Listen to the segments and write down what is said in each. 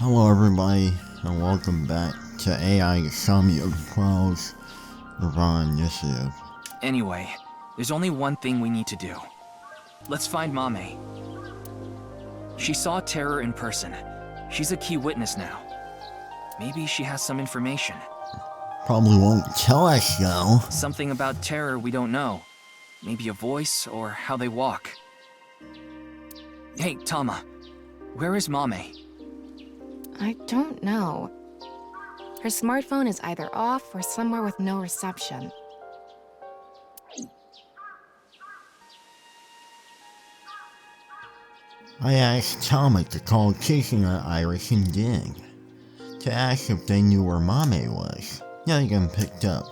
Hello everybody, and welcome back to AI Somnium Trials nirvanA Initiative. Anyway, there's only one thing we need to do. Let's find Mame. She saw Terror in person. She's a key witness now. Maybe she has some information. Probably won't tell us though. Something about Terror we don't know. Maybe a voice or how they walk. Hey, Tama, where is Mame? I don't know. Her smartphone is either off or somewhere with no reception. I asked Thomas to call Kitchener, Iris, and Ding to ask if they knew where Mame was. Nothing picked up.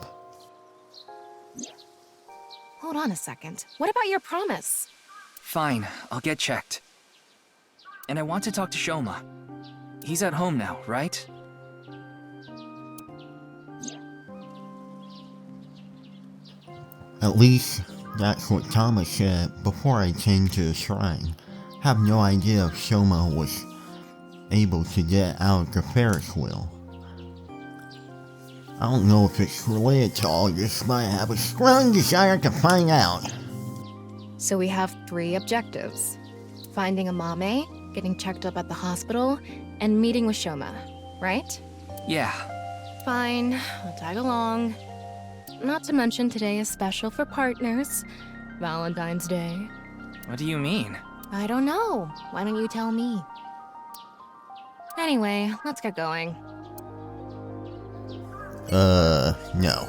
Hold on a second. What about your promise? Fine, I'll get checked. And I want to talk to Shoma. He's at home now, right? At least, that's what Thomas said before I came to the shrine. Have no idea if Shoma was able to get out of the Ferris wheel. I don't know if it's related to all this, but I have a strong desire to find out. So we have 3 objectives. Finding a Mame, getting checked up at the hospital, and meeting with Shoma, right? Yeah. Fine, I'll tag along. Not to mention today is special for partners. Valentine's Day. What do you mean? I don't know. Why don't you tell me? Anyway, let's get going. No.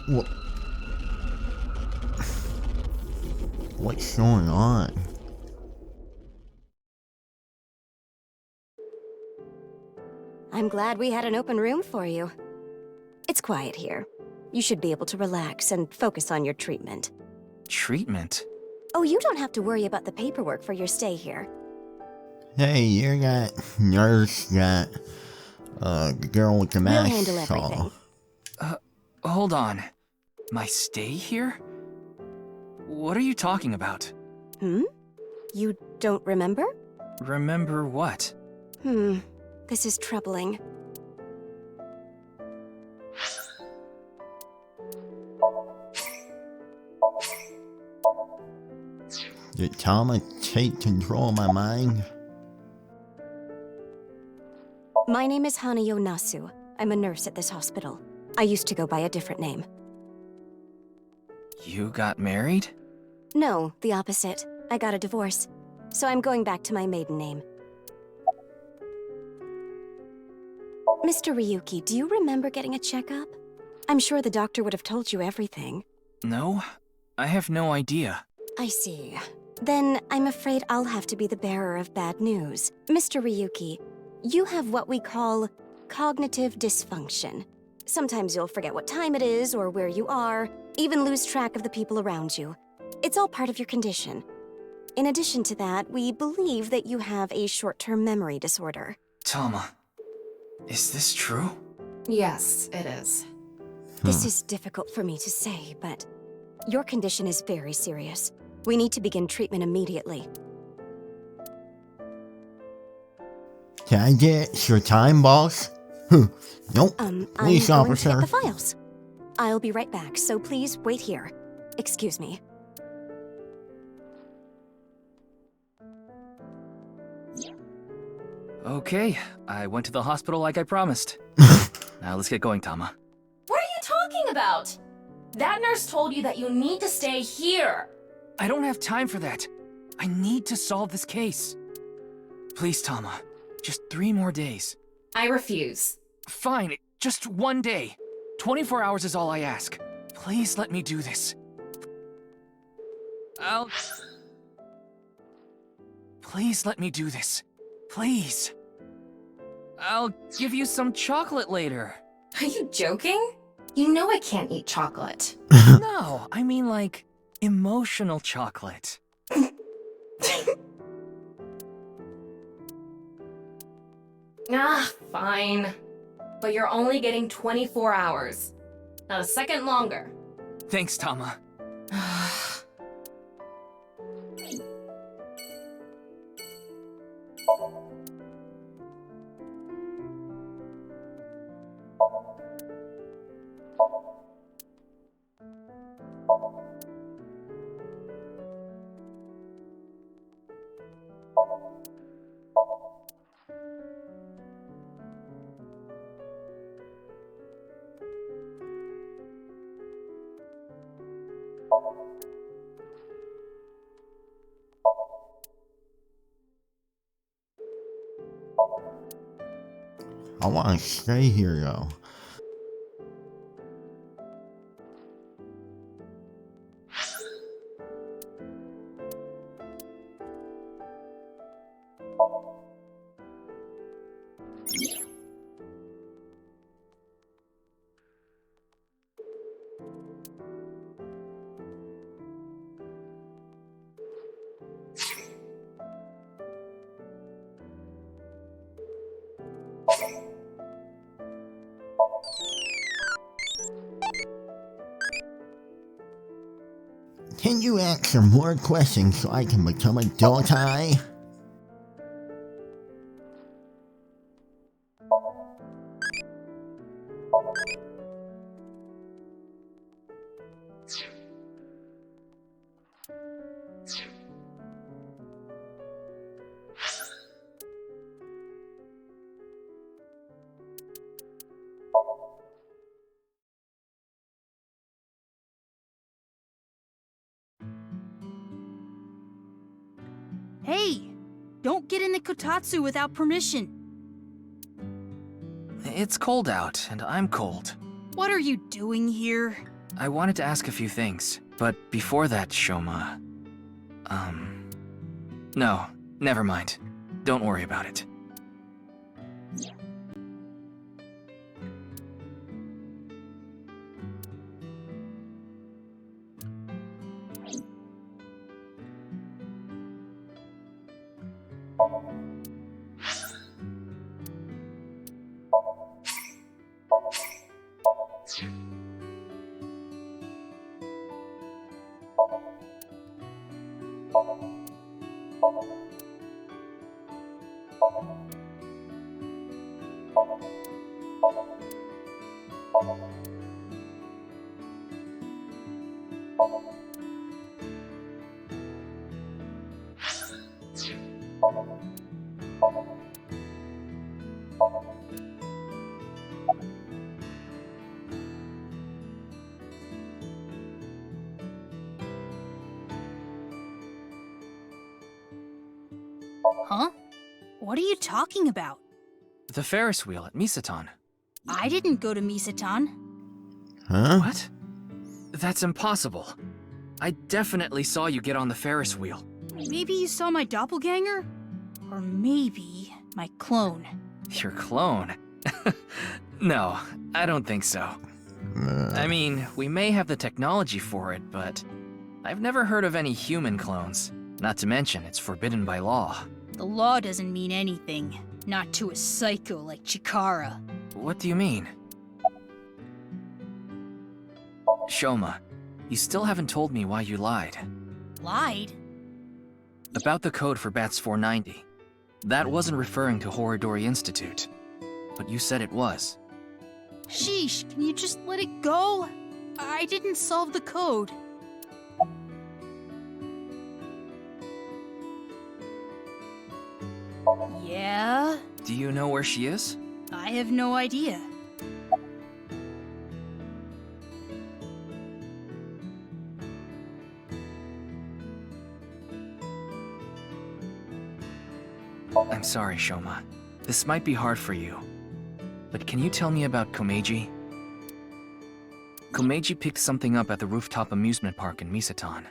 What? What's going on? I'm glad we had an open room for you. It's quiet here. You should be able to relax and focus on your treatment. Treatment? Oh, you don't have to worry about the paperwork for your stay here. Hey, you're that nurse that, the girl with the We'll mask handle saw. everything. Hold on. My stay here? What are you talking about? You don't remember? Remember what? This is troubling. Did Tama take control of my mind? My name is Hanayo Nasu. I'm a nurse at this hospital. I used to go by a different name. You got married? No, the opposite. I got a divorce. So I'm going back to my maiden name. Mr. Ryuki, do you remember getting a checkup? I'm sure the doctor would have told you everything. No, I have no idea. I see. Then I'm afraid I'll have to be the bearer of bad news. Mr. Ryuki, you have what we call cognitive dysfunction. Sometimes you'll forget what time it is or where you are, even lose track of the people around you. It's all part of your condition. In addition to that, we believe that you have a short-term memory disorder. Tama, is this true? Yes, it is. This is difficult for me to say, but your condition is very serious. We need to begin treatment immediately. Can I get your time, boss? Nope. I'm Police going to officer. get the files. I'll be right back, so please wait here. Excuse me. Okay, I went to the hospital like I promised. Now let's get going, Tama. What are you talking about? That nurse told you that you need to stay here. I don't have time for that. I need to solve this case. Please, Tama. Just 3 more days. I refuse. Fine, just 1 day. 24 hours is all I ask. Please let me do this. Please let me do this. Please. I'll give you some chocolate later. Are you joking? You know I can't eat chocolate. No, I mean like emotional chocolate. Ah, fine. But you're only getting 24 hours. Not a second longer. Thanks, Tama. I want to stay here though. Can you answer more questions so I can become a Dotai? Hey! Don't get in the kotatsu without permission. It's cold out, and I'm cold. What are you doing here? I wanted to ask a few things, but before that, Shoma... No, never mind. Don't worry about it. Huh? What are you talking about? The Ferris wheel at Misatan. I didn't go to Misatan. Huh? What? That's impossible. I definitely saw you get on the Ferris wheel. Maybe you saw my doppelganger? Or maybe my clone. Your clone? No, I don't think so. I mean, we may have the technology for it, but I've never heard of any human clones. Not to mention, it's forbidden by law. The law doesn't mean anything. Not to a psycho like Chikara. What do you mean? Shoma, you still haven't told me why you lied. Lied? About the code for Bats 490. That wasn't referring to Horidori Institute. But you said it was. Sheesh, can you just let it go? I didn't solve the code. Yeah? Do you know where she is? I have no idea. I'm sorry, Shoma. This might be hard for you. But can you tell me about Komeiji? Komeiji picked something up at the rooftop amusement park in Misatan.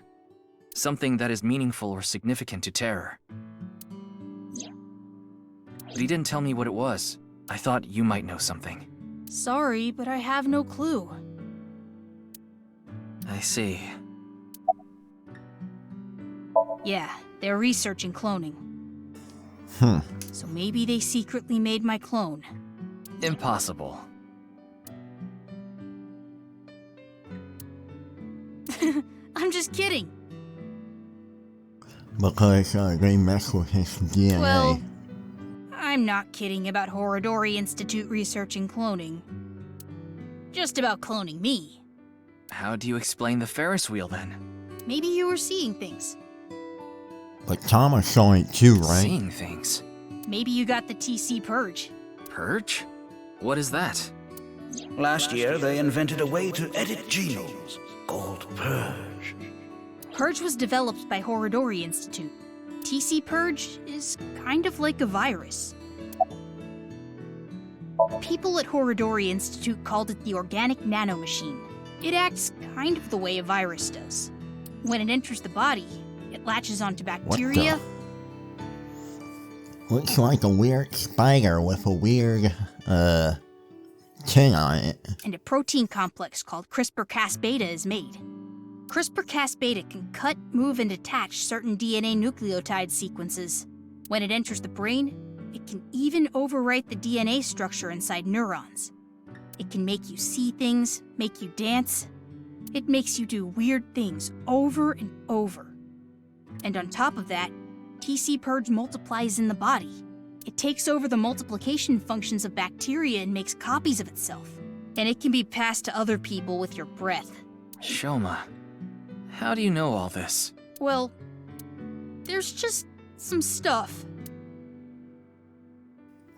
Something that is meaningful or significant to Terror. But he didn't tell me what it was. I thought you might know something. Sorry, but I have no clue. I see. Yeah, they're researching cloning. Hmm. So maybe they secretly made my clone. Impossible. I'm just kidding. Because they mess with his DNA. Well, I'm not kidding about Horodori Institute researching cloning. Just about cloning me. How do you explain the Ferris wheel then? Maybe you were seeing things. But Thomas saw it too, right? Seeing things. Maybe you got the TC Purge. Purge? What is that? Last year, they invented a way to edit genomes called Purge. Purge was developed by Horodori Institute. TC Purge is kind of like a virus. People at Horodori Institute called it the organic nanomachine. It acts kind of the way a virus does. When it enters the body, it latches onto bacteria. Looks like a weird spider with a weird, tin on it. And a protein complex called CRISPR-Cas-beta is made. CRISPR-Cas-beta can cut, move, and attach certain DNA nucleotide sequences. When it enters the brain, it can even overwrite the DNA structure inside neurons. It can make you see things, make you dance. It makes you do weird things over and over. And on top of that, TC Purge multiplies in the body. It takes over the multiplication functions of bacteria and makes copies of itself. And it can be passed to other people with your breath. Shoma, how do you know all this? Well, there's just some stuff.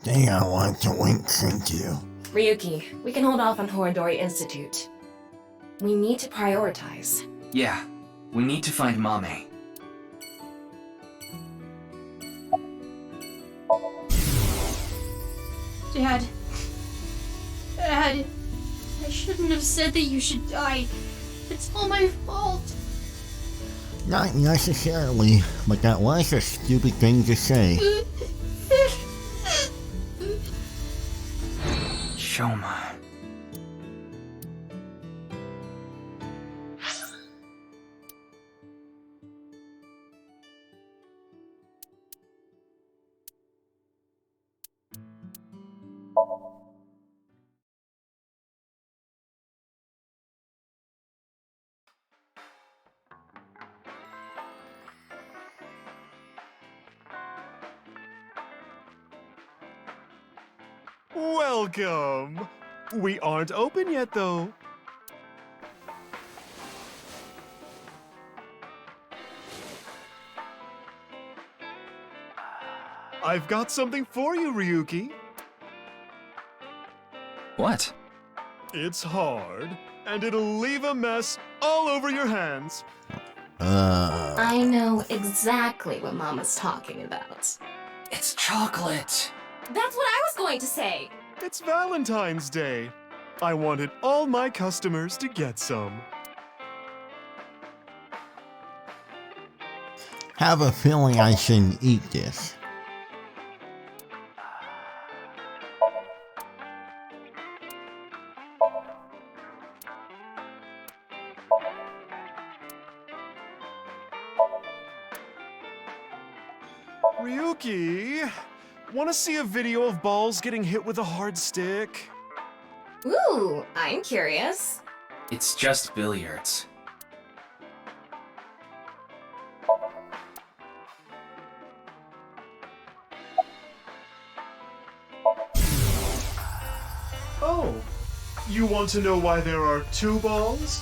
Thing I want to link into. Ryuki, we can hold off on Horodori Institute. We need to prioritize. Yeah, we need to find Mame. Dad, I shouldn't have said that you should die. It's all my fault. Not necessarily, but that was a stupid thing to say. Shoma. Welcome! We aren't open yet, though. I've got something for you, Ryuki. What? It's hard, and it'll leave a mess all over your hands. I know exactly what Mama's talking about. It's chocolate. That's what I was going to say! It's Valentine's Day. I wanted all my customers to get some. Have a feeling I shouldn't eat this. Ryuki, want to see a video of balls getting hit with a hard stick? Ooh, I'm curious. It's just billiards. Oh, you want to know why there are two balls?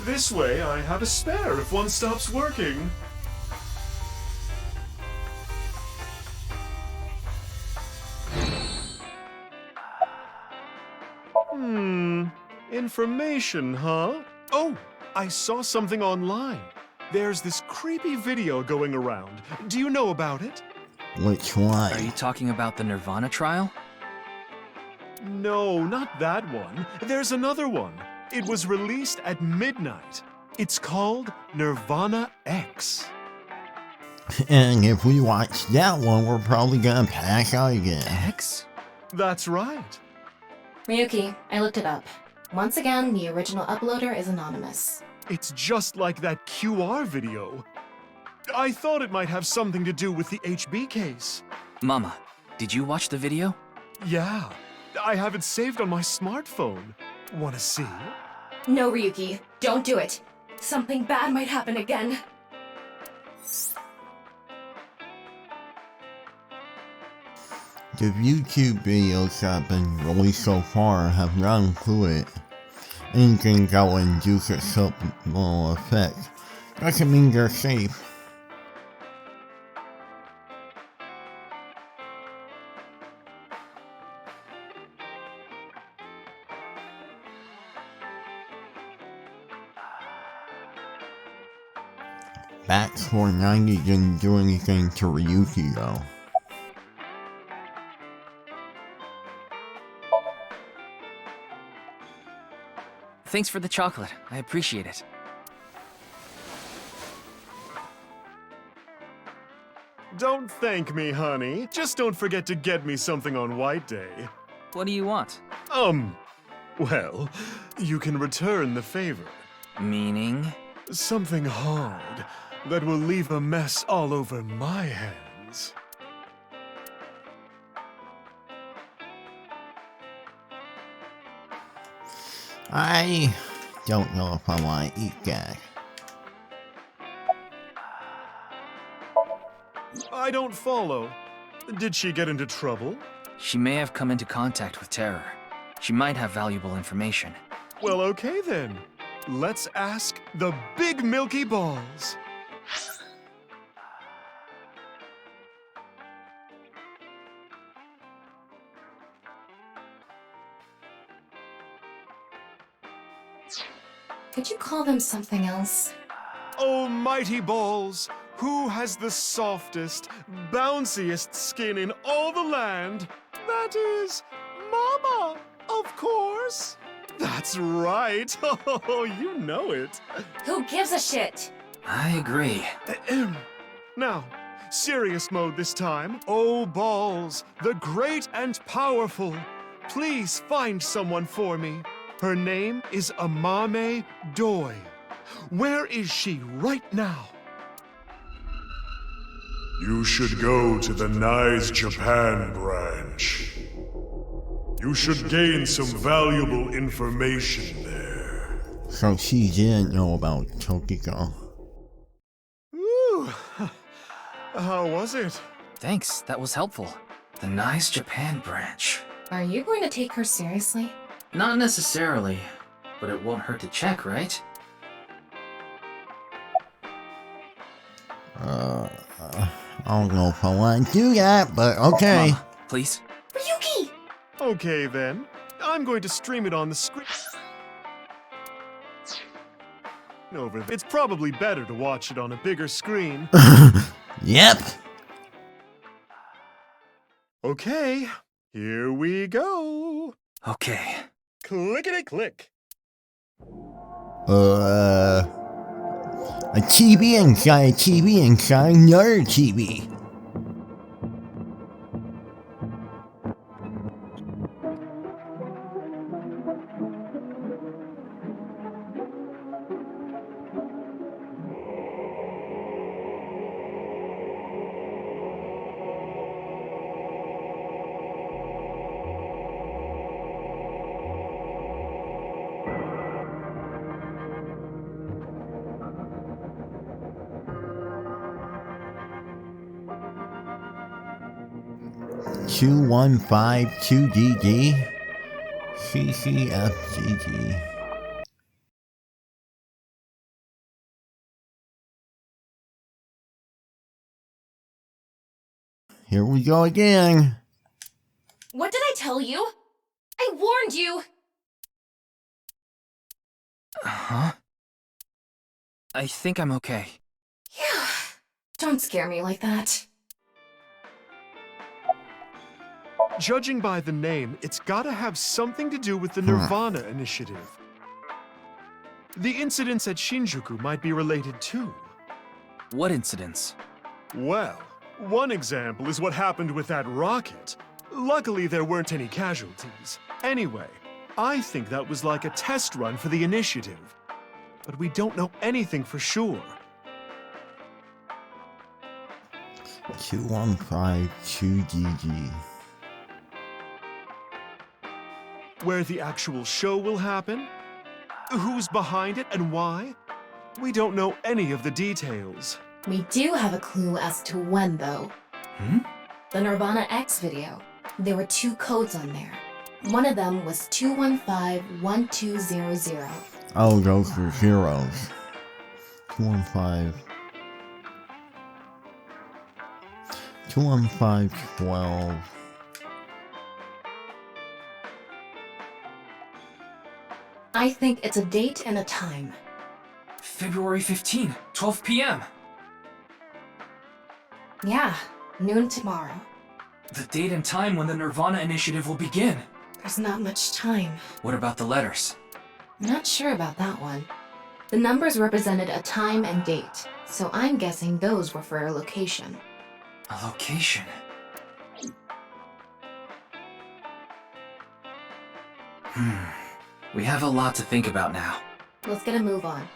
This way, I have a spare if one stops working. Information, huh? Oh, I saw something online. There's this creepy video going around. Do you know about it? Which Are one? you talking about the nirvanA trial? No, not that one. There's another one. It was released at midnight. It's called nirvanA X. And if we watch that one, we're probably gonna pass out again. X? That's right. Ryuki, I looked it up. Once again, the original uploader is anonymous. It's just like that QR video. I thought it might have something to do with the HB case. Mama, did you watch the video? Yeah, I have it saved on my smartphone. Wanna see? No, Ryuki, don't do it. Something bad might happen again. The YouTube videos that have been released so far have not included anything that will induce a subliminal effect. Doesn't mean they're safe. Back 490 didn't do anything to Ryuki though. Thanks for the chocolate. I appreciate it. Don't thank me, honey. Just don't forget to get me something on White Day. What do you want? Well, you can return the favor. Meaning? Something hard that will leave a mess all over my hands. I don't know if I want to eat that. I don't follow. Did she get into trouble? She may have come into contact with terror. She might have valuable information. Well, okay then. Let's ask the Big Milky Balls. Could you call them something else? Oh, mighty balls, who has the softest, bounciest skin in all the land? That is Mama, of course. That's right. Oh, you know it. Who gives a shit? I agree. Now, serious mode this time. Oh, balls, the great and powerful. Please find someone for me. Her name is Amame Doi. Where is she right now? You should go to the Nice Japan branch. You should gain some valuable information there. So she didn't know about Tokiko. Ooh, how was it? Thanks, that was helpful. The Nice Japan branch. Are you going to take her seriously? Not necessarily, but it won't hurt to check, right? I don't know if I want to do that, but okay. Mama, please. Ryuki! Okay then. I'm going to stream it on the screen. Over. It's probably better to watch it on a bigger screen. Yep. Okay, here we go. Okay. Clickety-click. A TV inside a TV inside another TV. $2152DD CCFGG. Here we go again. What did I tell you? I warned you! Huh? I think I'm okay. Yeah. Don't scare me like that. Judging by the name, it's gotta have something to do with the nirvanA initiative. The incidents at Shinjuku might be related too. What incidents? Well, one example is what happened with that rocket. Luckily, there weren't any casualties. Anyway, I think that was like a test run for the initiative. But we don't know anything for sure. 2152GG. Where the actual show will happen? Who's behind it and why? We don't know any of the details. We do have a clue as to when, though. The nirvanA X video. There were 2 codes on there. One of them was 215-1200. Oh, those are zeros. 215. 21512. I think it's a date and a time. February 15, 12 p.m. Yeah, noon tomorrow. The date and time when the nirvanA initiative will begin. There's not much time. What about the letters? Not sure about that one. The numbers represented a time and date, so I'm guessing those were for a location. A location. We have a lot to think about now. Let's get a move on.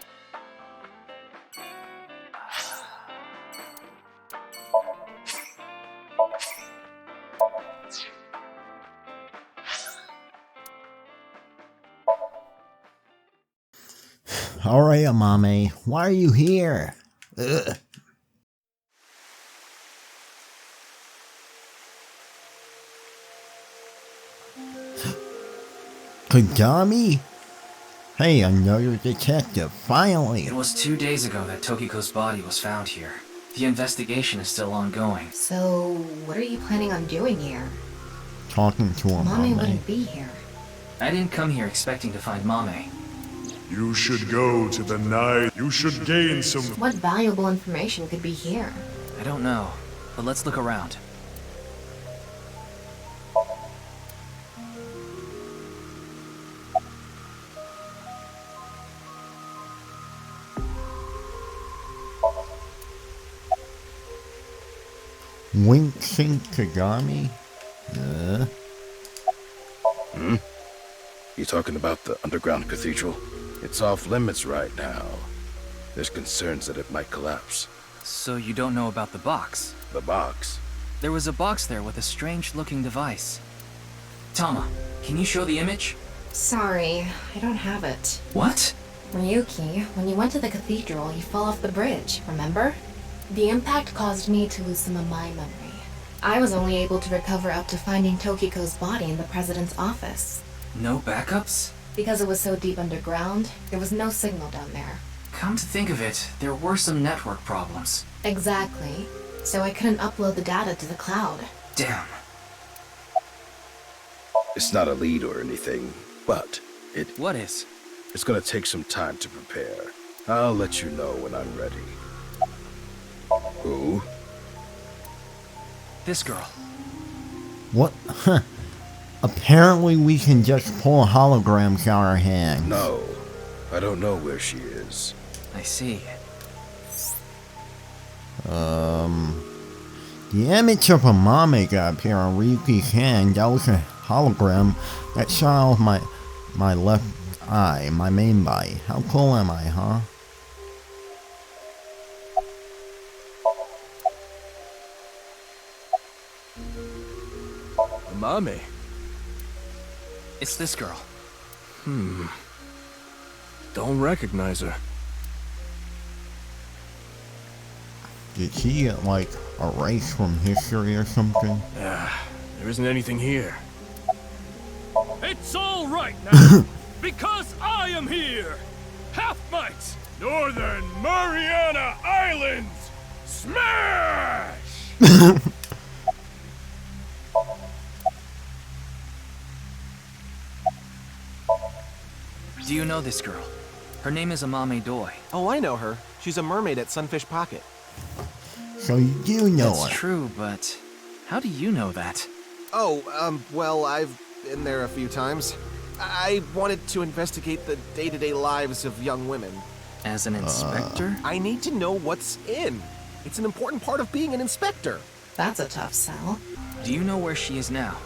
Alright, Amame, why are you here? Ugh. Kagami? Hey, another detective, finally! It was 2 days ago that Tokiko's body was found here. The investigation is still ongoing. So, what are you planning on doing here? Talking to Amame. Mommy wouldn't be here. I didn't come here expecting to find Mame. You should go to the night. You should gain some. What valuable information could be here? I don't know, but let's look around. Winking Kagami? You talking about the underground cathedral? It's off limits right now. There's concerns that it might collapse. So you don't know about the box? The box? There was a box there with a strange-looking device. Tama, can you show the image? Sorry, I don't have it. What? Ryuki, when you went to the cathedral, you fell off the bridge, remember? The impact caused me to lose some of my memory. I was only able to recover up to finding Tokiko's body in the president's office. No backups? Because it was so deep underground, there was no signal down there. Come to think of it, there were some network problems. Exactly. So I couldn't upload the data to the cloud. Damn. It's not a lead or anything, but What is? it's gonna take some time to prepare. I'll let you know when I'm ready. Who? This girl. What? Apparently we can just pull holograms out our hands. No, I don't know where she is. I see. The image of a Mame got appear on Ryuki's hand. That was a hologram that shot off my left eye, my main eye. How cool am I, huh? Mame. It's this girl. Don't recognize her. Did she get, like, erased from history or something? There isn't anything here. It's all right now, because I am here! Half-Mites, Northern Mariana Islands, smash! Do you know this girl? Her name is Amame Doi. Oh, I know her. She's a mermaid at Sunfish Pocket. So you do know That's her. true, but how do you know that? Oh, well, I've been there a few times. I wanted to investigate the day-to-day lives of young women. As an inspector? I need to know what's in. It's an important part of being an inspector. That's a tough sell. Do you know where she is now?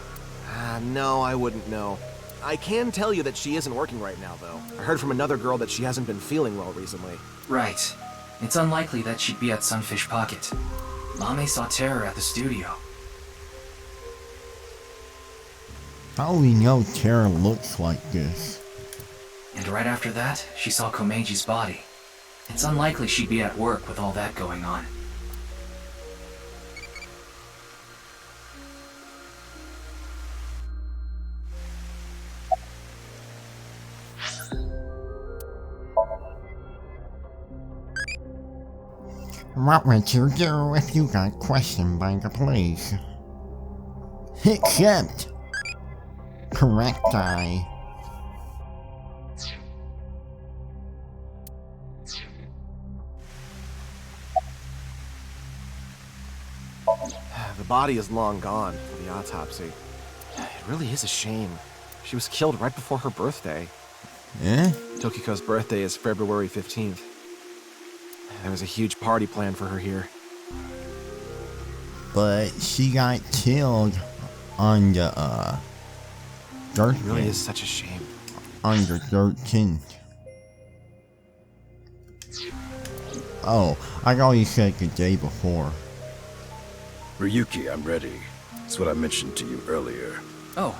No, I wouldn't know. I can tell you that she isn't working right now, though. I heard from another girl that she hasn't been feeling well recently. Right. It's unlikely that she'd be at Sunfish Pocket. Mame saw Terror at the studio. How do we know Terra looks like this? And right after that, she saw Komeji's body. It's unlikely she'd be at work with all that going on. What would you do if you got questioned by the police? Accept. Correct eye. The body is long gone for the autopsy. It really is a shame. She was killed right before her birthday. Eh? Tokiko's birthday is February 15th. There was a huge party planned for her here. But she got killed on the, 13th. It really is such a shame. On the 13th. Oh, I thought you said the day before. Ryuki, I'm ready. It's what I mentioned to you earlier. Oh,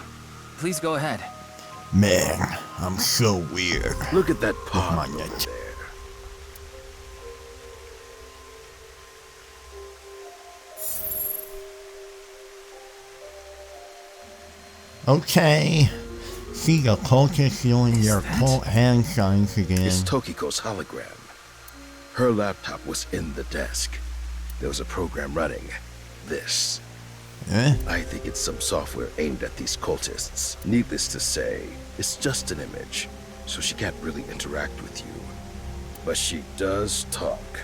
please go ahead. Man, I'm so weird. Look at that pond my over neck. there. Okay. See the cultists doing their that? cult hand signs again. It's Tokiko's hologram. Her laptop was in the desk. There was a program running. This. Eh? I think it's some software aimed at these cultists. Needless to say, it's just an image, so she can't really interact with you. But she does talk.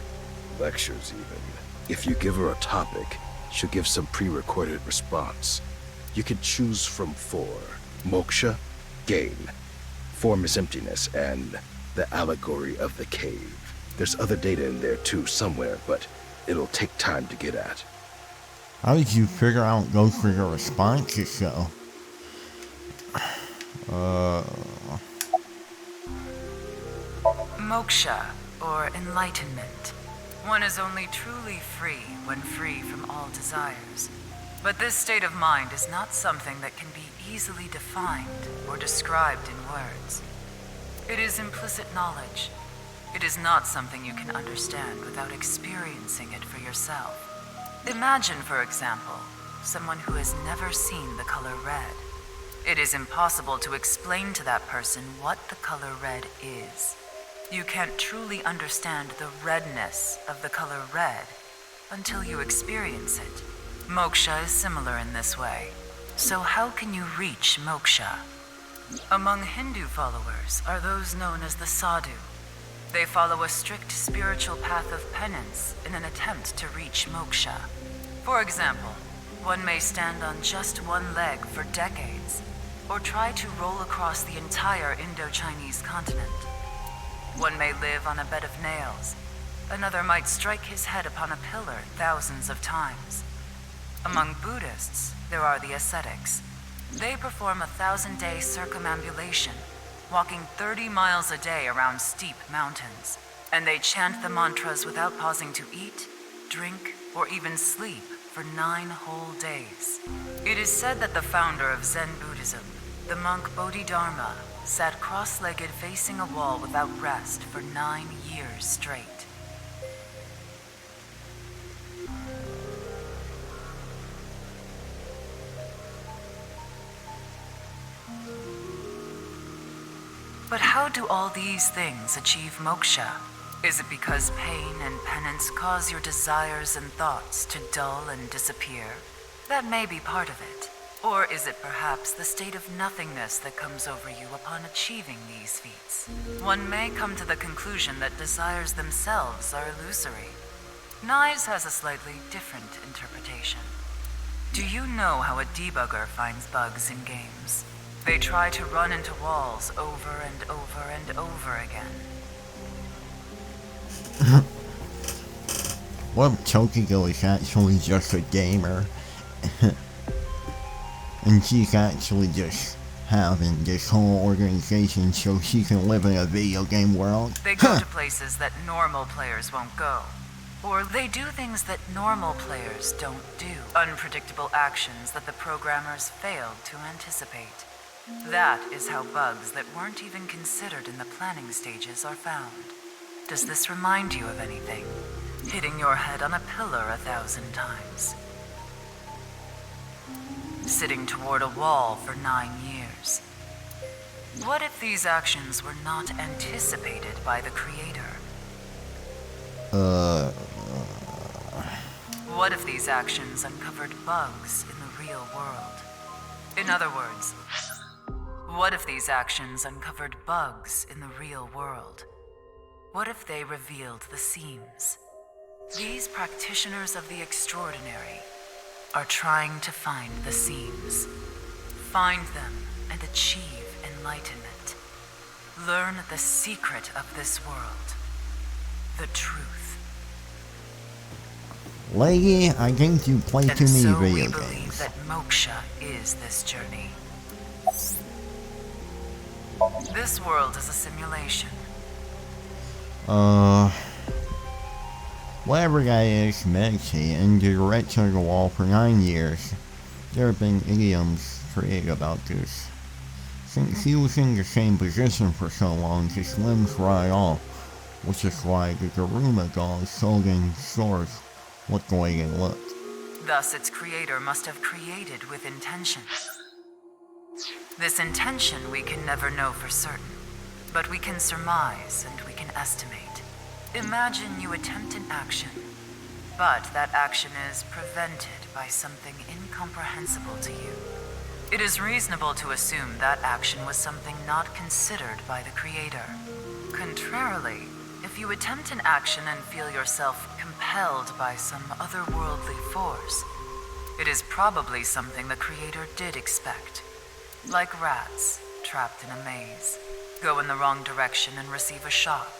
Lectures, even. If you give her a topic, she'll give some pre-recorded response. You can choose from 4. Moksha, gain. Form is emptiness, and the allegory of the cave. There's other data in there too somewhere, but it'll take time to get at. How did you figure out those were the responses though? Moksha, or enlightenment. One is only truly free when free from all desires. But this state of mind is not something that can be easily defined or described in words. It is implicit knowledge. It is not something you can understand without experiencing it for yourself. Imagine, for example, someone who has never seen the color red. It is impossible to explain to that person what the color red is. You can't truly understand the redness of the color red until you experience it. Moksha is similar in this way. So how can you reach moksha? Among Hindu followers are those known as the sadhu. They follow a strict spiritual path of penance in an attempt to reach moksha. For example, one may stand on just one leg for decades, or try to roll across the entire Indo-Chinese continent. One may live on a bed of nails. Another might strike his head upon a pillar thousands of times. Among Buddhists, there are the ascetics. They perform a 1,000-day circumambulation, walking 30 miles a day around steep mountains. And they chant the mantras without pausing to eat, drink, or even sleep for 9 whole days. It is said that the founder of Zen Buddhism, the monk Bodhidharma, sat cross-legged facing a wall without rest for 9 years straight. But how do all these things achieve moksha? Is it because pain and penance cause your desires and thoughts to dull and disappear? That may be part of it. Or is it perhaps the state of nothingness that comes over you upon achieving these feats? One may come to the conclusion that desires themselves are illusory. Knives has a slightly different interpretation. Do you know how a debugger finds bugs in games? They try to run into walls over and over and over again. What if Tokiko is actually just a gamer? And she's actually just having this whole organization so she can live in a video game world? They go to places that normal players won't go. Or they do things that normal players don't do. Unpredictable actions that the programmers failed to anticipate. That is how bugs that weren't even considered in the planning stages are found. Does this remind you of anything? Hitting your head on a pillar 1,000 times. Sitting toward a wall for 9 years. What if these actions were not anticipated by the creator? What if these actions uncovered bugs in the real world? In other words, what if these actions uncovered bugs in the real world? What if they revealed the seams? These practitioners of the extraordinary are trying to find the seams. Find them and achieve enlightenment. Learn the secret of this world. The truth. Lady, I think you play too many video we believe games. that Moksha is this journey. This world is a simulation. Whatever guy is meditating direct to the wall for 9 years. There have been idioms created about this. Since he was in the same position for so long, his limbs rot off, which is why the Daruma dolls sold in stores look the way they look. Thus, its creator must have created with intention. This intention we can never know for certain, but we can surmise and we can estimate. Imagine you attempt an action, but that action is prevented by something incomprehensible to you. It is reasonable to assume that action was something not considered by the creator. Contrarily, if you attempt an action and feel yourself compelled by some otherworldly force, it is probably something the creator did expect. Like rats trapped in a maze. Go in the wrong direction and receive a shock.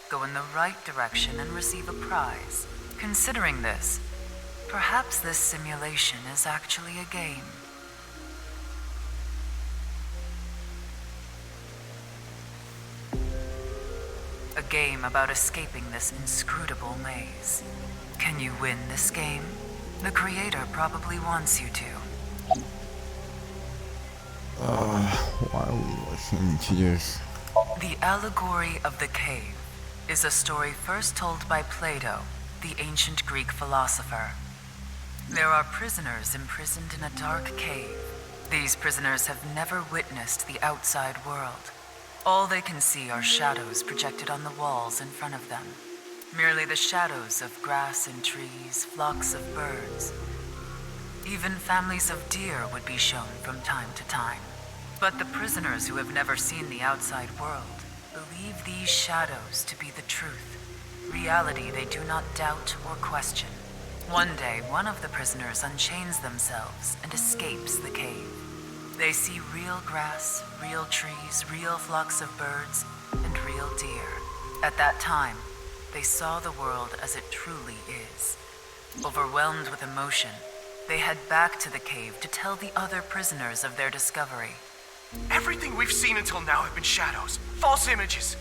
Go in the right direction and receive a prize. Considering this, perhaps this simulation is actually a game. A game about escaping this inscrutable maze. Can you win this game? The creator probably wants you to. Why are we listening to this? The Allegory of the Cave is a story first told by Plato, the ancient Greek philosopher. There are prisoners imprisoned in a dark cave. These prisoners have never witnessed the outside world. All they can see are shadows projected on the walls in front of them. Merely the shadows of grass and trees, flocks of birds. Even families of deer would be shown from time to time. But the prisoners who have never seen the outside world believe these shadows to be the truth, reality they do not doubt or question. One day, one of the prisoners unchains themselves and escapes the cave. They see real grass, real trees, real flocks of birds, and real deer. At that time, they saw the world as it truly is. Overwhelmed with emotion, they head back to the cave to tell the other prisoners of their discovery. Everything we've seen until now have been shadows, false images.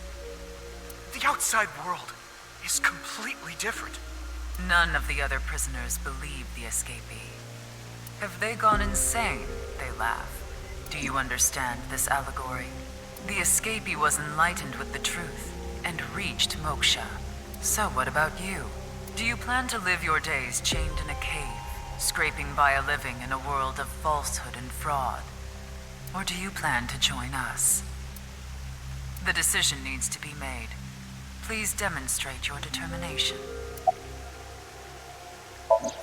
The outside world is completely different. None of the other prisoners believe the escapee. Have they gone insane? They laugh. Do you understand this allegory? The escapee was enlightened with the truth and reached Moksha. So what about you? Do you plan to live your days chained in a cave, scraping by a living in a world of falsehood and fraud? Or do you plan to join us? The decision needs to be made. Please demonstrate your determination.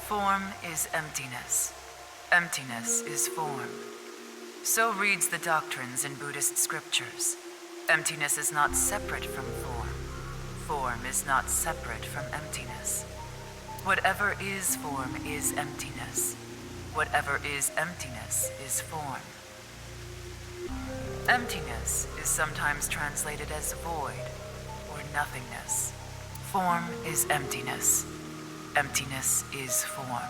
Form is emptiness. Emptiness is form. So reads the doctrines in Buddhist scriptures. Emptiness is not separate from form. Form is not separate from emptiness. Whatever is form is emptiness. Whatever is emptiness is form. Emptiness is sometimes translated as void or nothingness. Form is emptiness. emptiness is form.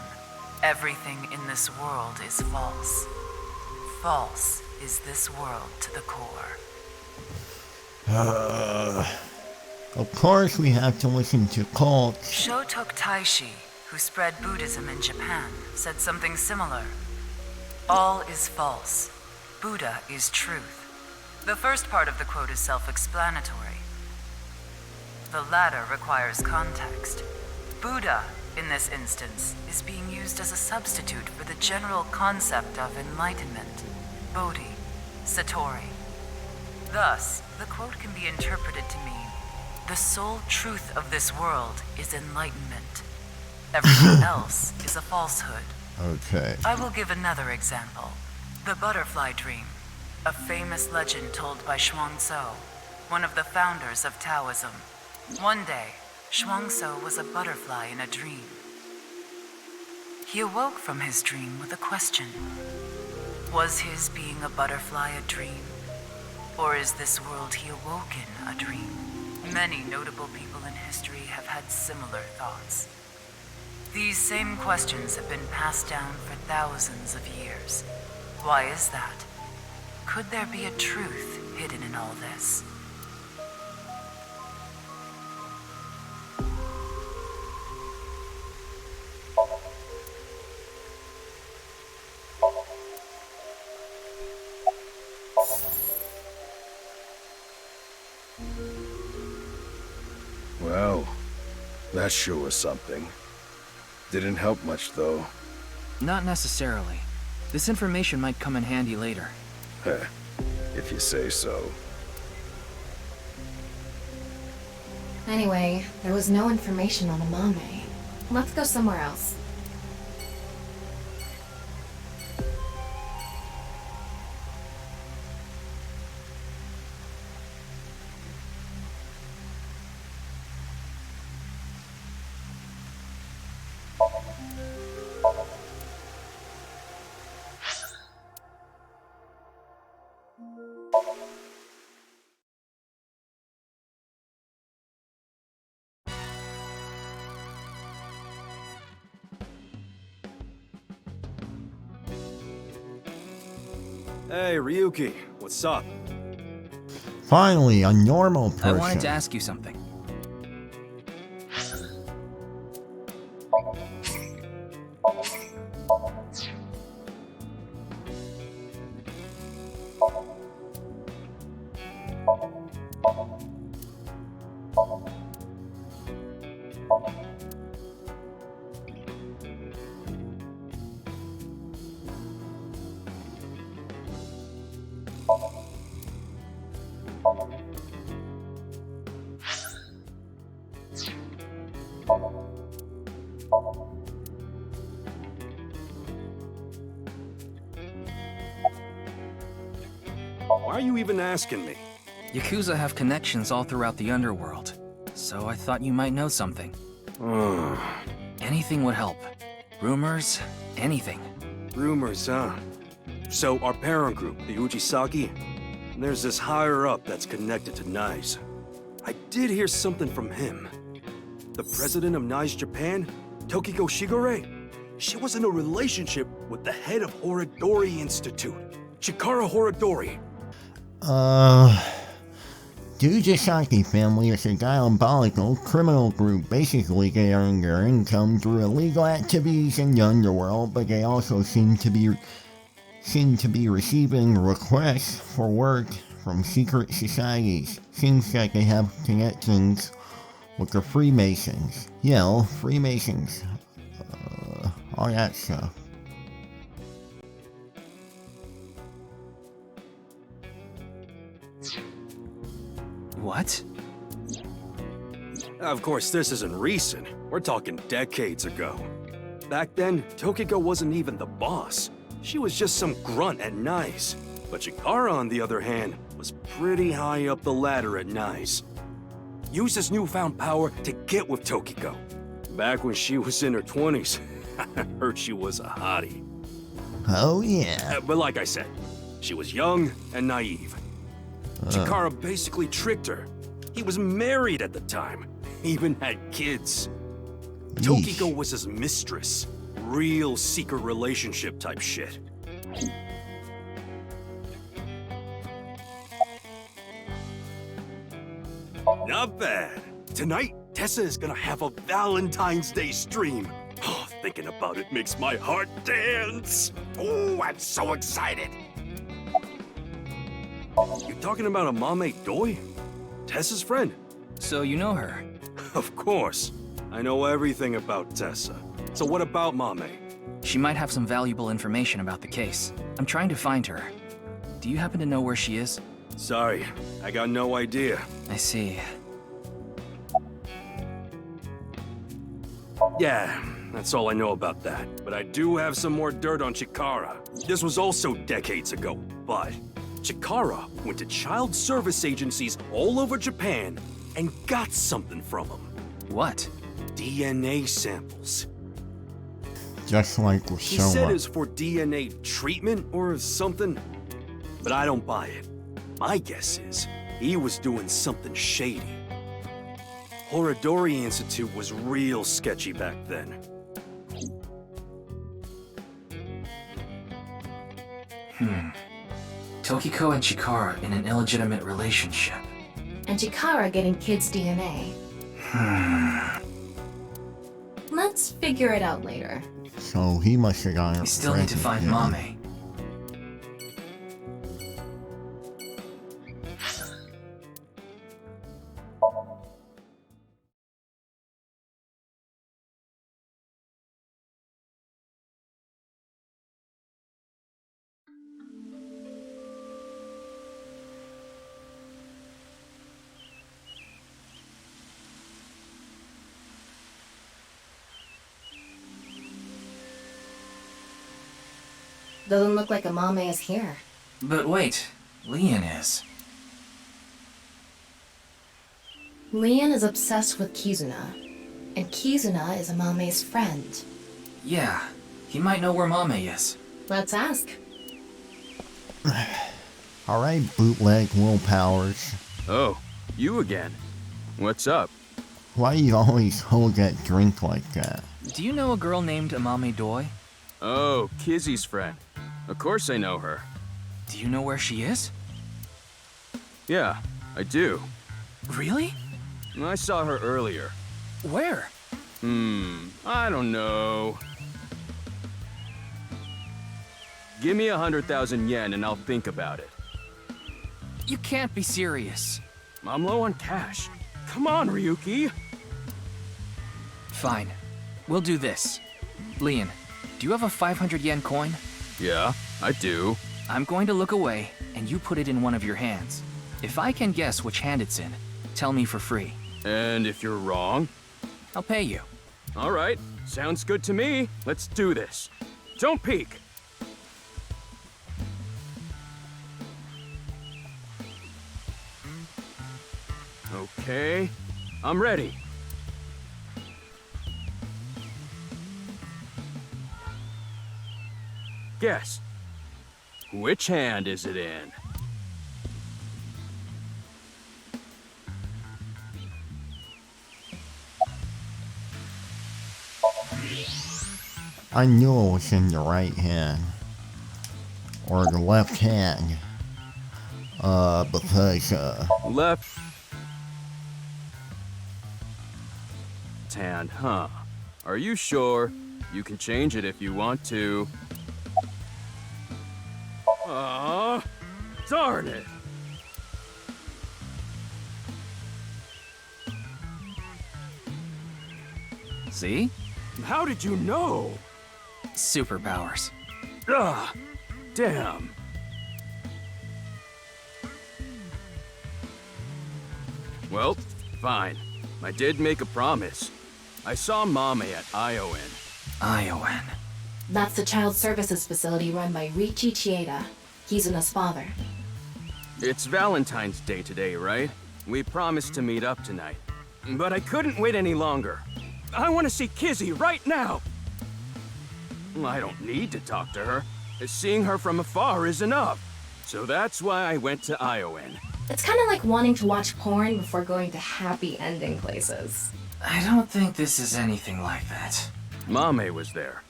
Everything in this world is false. False is this world to the core. Of course we have to listen to cults. Shotok Taishi, who spread Buddhism in Japan, said something similar. All is false. Buddha is truth. The first part of the quote is self-explanatory. The latter requires context. Buddha, in this instance, is being used as a substitute for the general concept of enlightenment, Bodhi, Satori. Thus, the quote can be interpreted to mean, the sole truth of this world is enlightenment. Everything else is a falsehood. Okay. I will give another example. The butterfly dream, a famous legend told by Xuangtzu, one of the founders of Taoism. One day, Xuangtzu was a butterfly in a dream. He awoke from his dream with a question. Was his being a butterfly a dream? Or is this world he awoke in a dream? Many notable people in history have had similar thoughts. These same questions have been passed down for thousands of years. Why is that? Could there be a truth hidden in all this? Well, that sure was something. Didn't help much, though. Not necessarily. This information might come in handy later. Heh, if you say so. Anyway, there was no information on Amame. Let's go somewhere else. Hey, Ryuki, what's up? Finally, a normal person. I wanted to ask you something. Why are you even asking me? Yakuza have connections all throughout the underworld, so I thought you might know something. Anything would help. Rumors, anything. Rumors, huh? So our parent group, the Ujisaki, there's this higher-up that's connected to NICE. I did hear something from him. The president of NICE Japan, Tokiko Shigure, she was in a relationship with the head of Horodori Institute, Chikara Horodori. The Ujisaki family is a diabolical criminal group. Basically, they earn their income through illegal activities in the underworld, but they also seem to be receiving requests for work from secret societies. Seems like they have connections with the Freemasons. Yeah, Freemasons. All that stuff. What? Of course, this isn't recent. We're talking decades ago. Back then, Tokiko wasn't even the boss. She was just some grunt at NICE. But Chikara, on the other hand, was pretty high up the ladder at NICE. Used his newfound power to get with Tokiko. Back when she was in her 20s, I heard she was a hottie. Oh yeah. But like I said, she was young and naive. Chikara basically tricked her. He was married at the time, even had kids. Tokiko was his mistress. Real secret relationship type shit. Not bad. Tonight, Tessa is gonna have a Valentine's Day stream. Oh, thinking about it makes my heart dance. Oh, I'm so excited. You talking about a Mame Doi? Tessa's friend? So you know her? Of course. I know everything about Tessa. So what about Mame? She might have some valuable information about the case. I'm trying to find her. Do you happen to know where she is? Sorry, I got no idea. I see. Yeah, that's all I know about that. But I do have some more dirt on Chikara. This was also decades ago, but Chikara went to child service agencies all over Japan and got something from them. What? DNA samples. Just like with He said Soma. it's for DNA treatment or something, but I don't buy it. My guess is he was doing something shady. Horodori Institute was real sketchy back then. Tokiko and Chikara in an illegitimate relationship. And Chikara getting kids' DNA. Let's figure it out later. So he must have got it. We still need to find Mame. Doesn't look like a Mame is here. But wait, Leon is. Leon is obsessed with Kizuna, and Kizuna is a Mame's friend. Yeah, he might know where Mame is. Let's ask. Alright, bootleg willpowers. Oh, you again. What's up? Why you always hold that drink like that? Do you know a girl named Amame Doi? Oh, Kizzy's friend. Of course I know her. Do you know where she is? Yeah, I do. Really? I saw her earlier. Where? I don't know. Give me 100,000 yen and I'll think about it. You can't be serious. I'm low on cash. Come on, Ryuki. Fine. We'll do this. Leon, do you have a 500 yen coin? Yeah, I do. I'm going to look away, and you put it in one of your hands. If I can guess which hand it's in, tell me for free. And if you're wrong? I'll pay you. All right, sounds good to me. Let's do this. Don't peek. Okay, I'm ready. Guess. Which hand is it in? I knew it was in the right hand. Or the left hand. Because, Left hand, huh? Are you sure? You can change it if you want to. Aw, darn it! See? How did you know? Superpowers. Ugh, damn. Well, fine. I did make a promise. I saw Mame at Iowan. Iowan. That's the child services facility run by Riichi Chieda, Kizuna's father. It's Valentine's Day today, right? We promised to meet up tonight. But I couldn't wait any longer. I want to see Kizzy right now! I don't need to talk to her. Seeing her from afar is enough. So that's why I went to Iowan. It's kind of like wanting to watch porn before going to happy ending places. I don't think this is anything like that. Mame was there.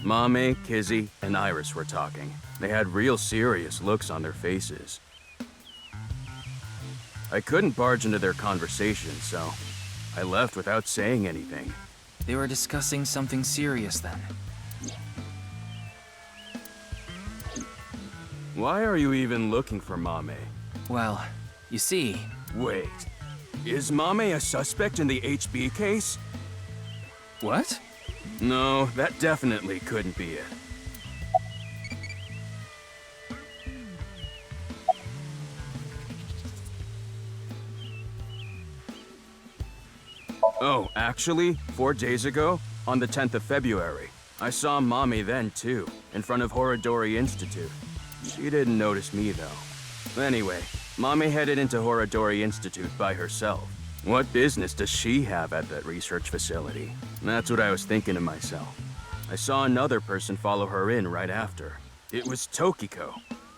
Mame, Kizzy, and Iris were talking. They had real serious looks on their faces. I couldn't barge into their conversation, so I left without saying anything. They were discussing something serious then. Why are you even looking for Mame? Well, you see... Wait. Is Mame a suspect in the HB case? What? No, that definitely couldn't be it. Oh, actually, 4 days ago, on the 10th of February, I saw Mame then too, in front of Horodori Institute. She didn't notice me though. Anyway, Mame headed into Horodori Institute by herself. What business does she have at that research facility? That's what I was thinking to myself. I saw another person follow her in right after. It was Tokiko.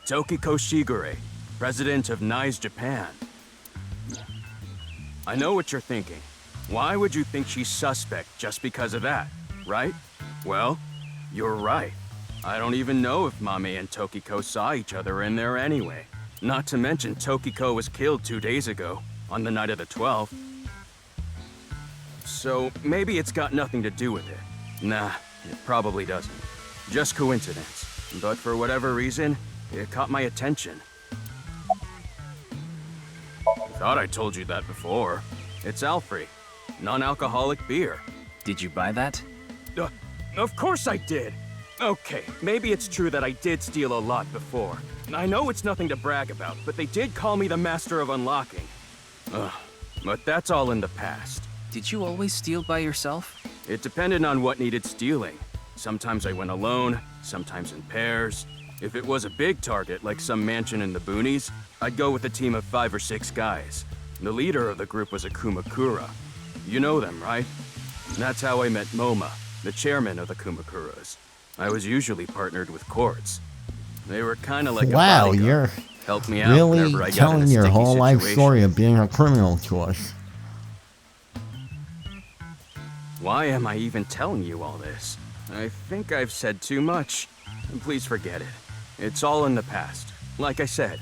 Tokiko Shigure, president of NICE Japan. I know what you're thinking. Why would you think she's suspect just because of that, right? Well, you're right. I don't even know if Mame and Tokiko saw each other in there anyway. Not to mention Tokiko was killed 2 days ago, on the night of the 12th. So maybe it's got nothing to do with it. Nah, it probably doesn't. Just coincidence. But for whatever reason, it caught my attention. I thought I told you that before. It's Alfrey. Non-alcoholic beer. Did you buy that? Of course I did! Okay, maybe it's true that I did steal a lot before. I know it's nothing to brag about, but they did call me the master of unlocking. But that's all in the past. Did you always steal by yourself? It depended on what needed stealing. Sometimes I went alone, sometimes in pairs. If it was a big target, like some mansion in the boonies, I'd go with a team of 5 or 6 guys. The leader of the group was a Kumakura. You know them, right? That's how I met Moma, the chairman of the Kumakuras. I was usually partnered with Quartz. They were kind of like wow, a bodyguard. you're Helped me out really whenever I got in telling a your sticky whole life situation. story of being a criminal to us. Why am I even telling you all this? I think I've said too much. Please forget it. It's all in the past. Like I said.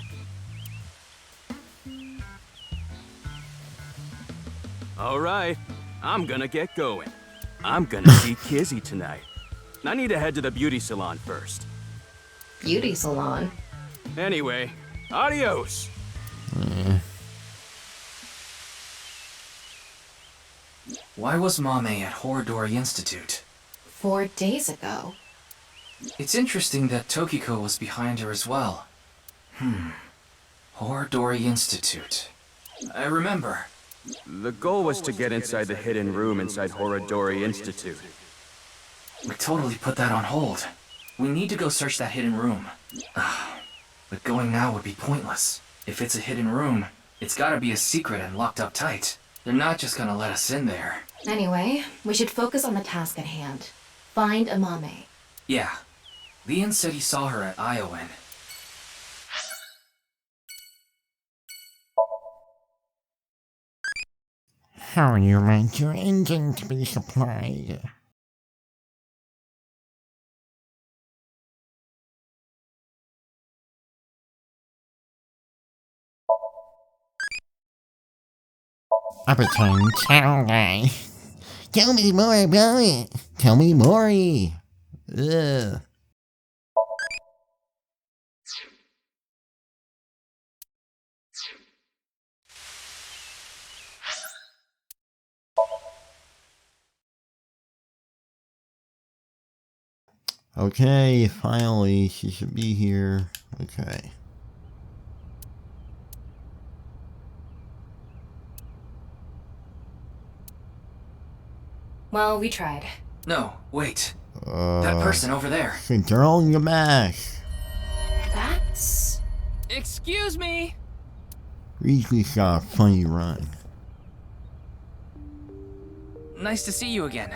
All right, I'm gonna get going. I'm gonna see Kizzy tonight. I need to head to the beauty salon first. Beauty salon? Anyway, adios! Why was Mame at Horodori Institute? 4 days ago. It's interesting that Tokiko was behind her as well. Horodori Institute. I remember. The goal was to get inside the hidden room inside Horodori Institute. We totally put that on hold. We need to go search that hidden room. But going now would be pointless. If it's a hidden room, it's gotta be a secret and locked up tight. They're not just gonna let us in there. Anyway, we should focus on the task at hand. Find Amame. Yeah. Leon said he saw her at Iowan. How would you like your engine to be supplied? Appetite chow guy. Tell me more about it. Tell me more. Ugh. Okay, finally, she should be here. Okay. Well, we tried. No, wait. That person over there. The girl in the back. That's... Excuse me! Reese's got a funny run. Nice to see you again.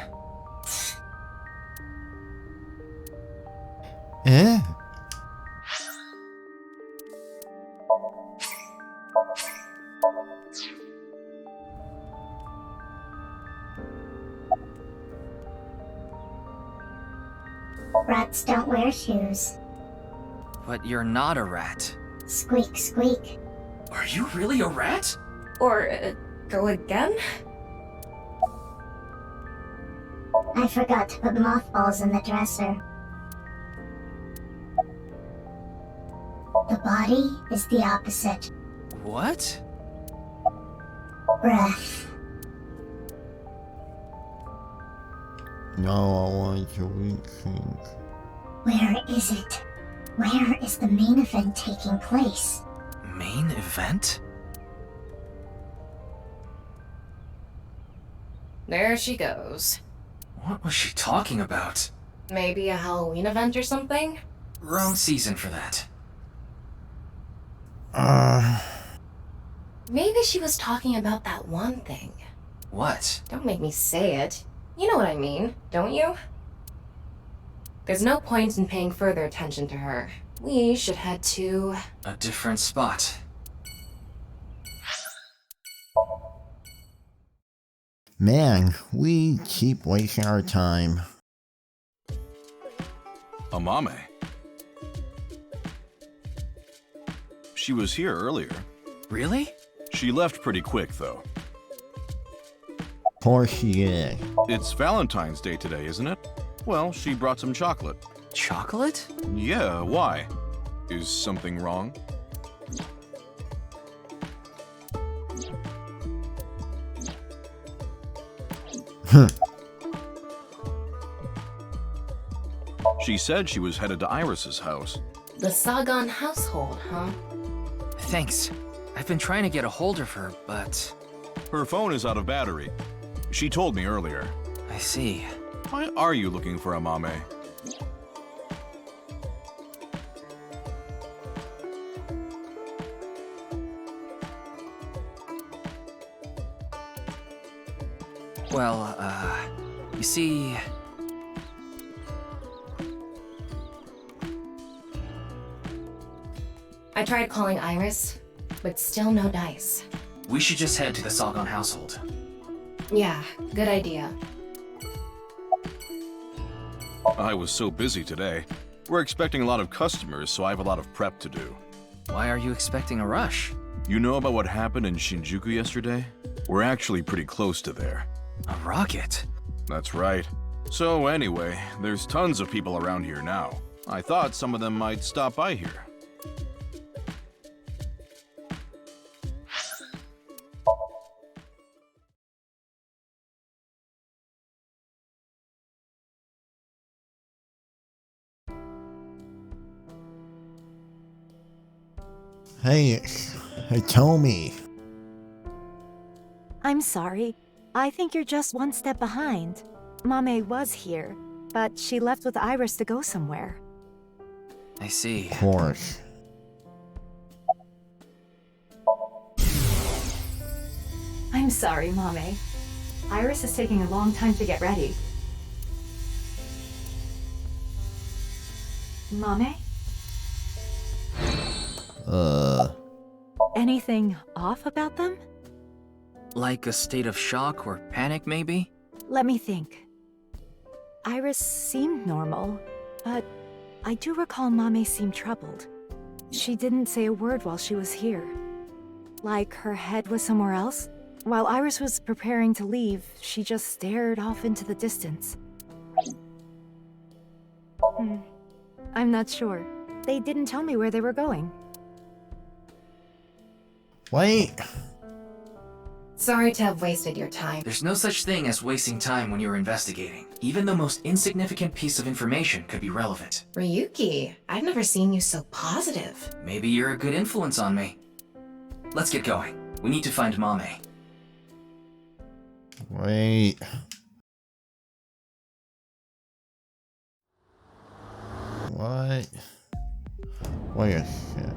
Eh? Rats don't wear shoes. But you're not a rat. Squeak, squeak. Are you really a rat? Or, go again? I forgot to put mothballs in the dresser. The body is the opposite. What? Breath. No, I want to rethink. Where is it? Where is the main event taking place? Main event? There she goes. What was she talking about? Maybe a Halloween event or something? Wrong season for that. Maybe she was talking about that one thing. What? Don't make me say it. You know what I mean, don't you? There's no point in paying further attention to her. We should head to... a different spot. Man, we keep wasting our time. Amame. She was here earlier. Really? She left pretty quick, though. Of course she is. It's Valentine's Day today, isn't it? Well, she brought some chocolate. Chocolate? Yeah, why? Is something wrong? She said she was headed to Iris's house. The Sagan household, huh? Thanks. I've been trying to get a hold of her, but... Her phone is out of battery. She told me earlier. I see. Why are you looking for Amame? Well, you see... I tried calling Iris, but still no dice. We should just head to the Sagan household. Yeah, good idea. I was so busy today. We're expecting a lot of customers, so I have a lot of prep to do. Why are you expecting a rush? You know about what happened in Shinjuku yesterday? We're actually pretty close to there. A rocket? That's right. So anyway, there's tons of people around here now. I thought some of them might stop by here. Hey, Hitomi. I'm sorry. I think you're just one step behind. Mame was here, but she left with Iris to go somewhere. I see. Of course. I'm sorry, Mame. Iris is taking a long time to get ready. Mame? Anything off about them? Like a state of shock or panic, maybe? Let me think. Iris seemed normal, but I do recall Mame seemed troubled. She didn't say a word while she was here. Like her head was somewhere else? While Iris was preparing to leave, she just stared off into the distance. I'm not sure. They didn't tell me where they were going. Wait. Sorry to have wasted your time. There's no such thing as wasting time when you're investigating. Even the most insignificant piece of information could be relevant. Ryuki, I've never seen you so positive. Maybe you're a good influence on me. Let's get going. We need to find Mame. Wait. What? Wait a sec.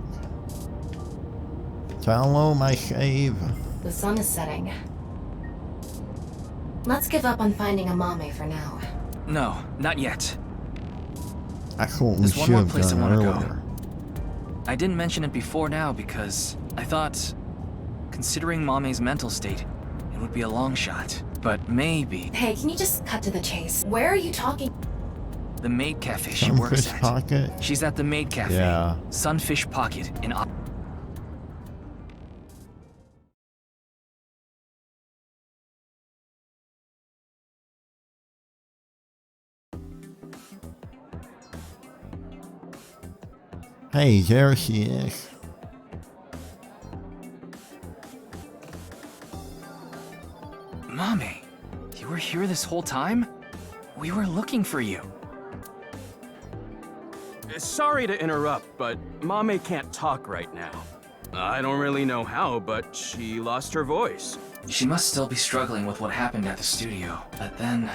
Download my save. The sun is setting. Let's give up on finding a Mame for now. No, not yet. That's what we There's should one more have place I done want to earlier. go. I didn't mention it before now because I thought, considering Mame's mental state, it would be a long shot. But maybe... Hey, can you just cut to the chase? Where are you talking? The Maid Cafe she works Sunfish at. Pocket? She's at the Maid Cafe. Yeah. Sunfish Pocket in Hey, there she is. Mame, you were here this whole time? We were looking for you. Sorry to interrupt, but Mame can't talk right now. I don't really know how, but she lost her voice. She must still be struggling with what happened at the studio. But then,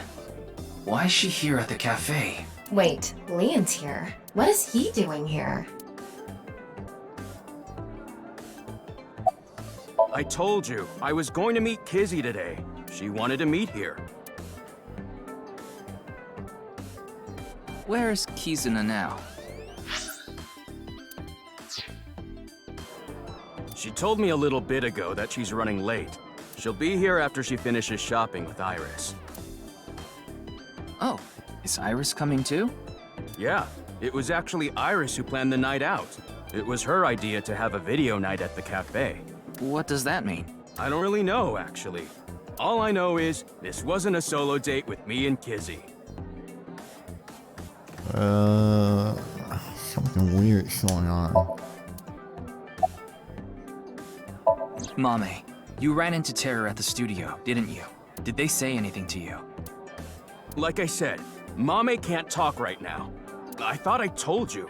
why is she here at the cafe? Wait, Leon's here. What is he doing here? I told you, I was going to meet Kizzy today. She wanted to meet here. Where's Kizuna now? She told me a little bit ago that she's running late. She'll be here after she finishes shopping with Iris. Oh, is Iris coming too? Yeah, it was actually Iris who planned the night out. It was her idea to have a video night at the cafe. What does that mean? I don't really know, actually. All I know is, this wasn't a solo date with me and Kizzy. Something weird's going on. Mame, you ran into Terror at the studio, didn't you? Did they say anything to you? Like I said, Mame can't talk right now. I thought I told you.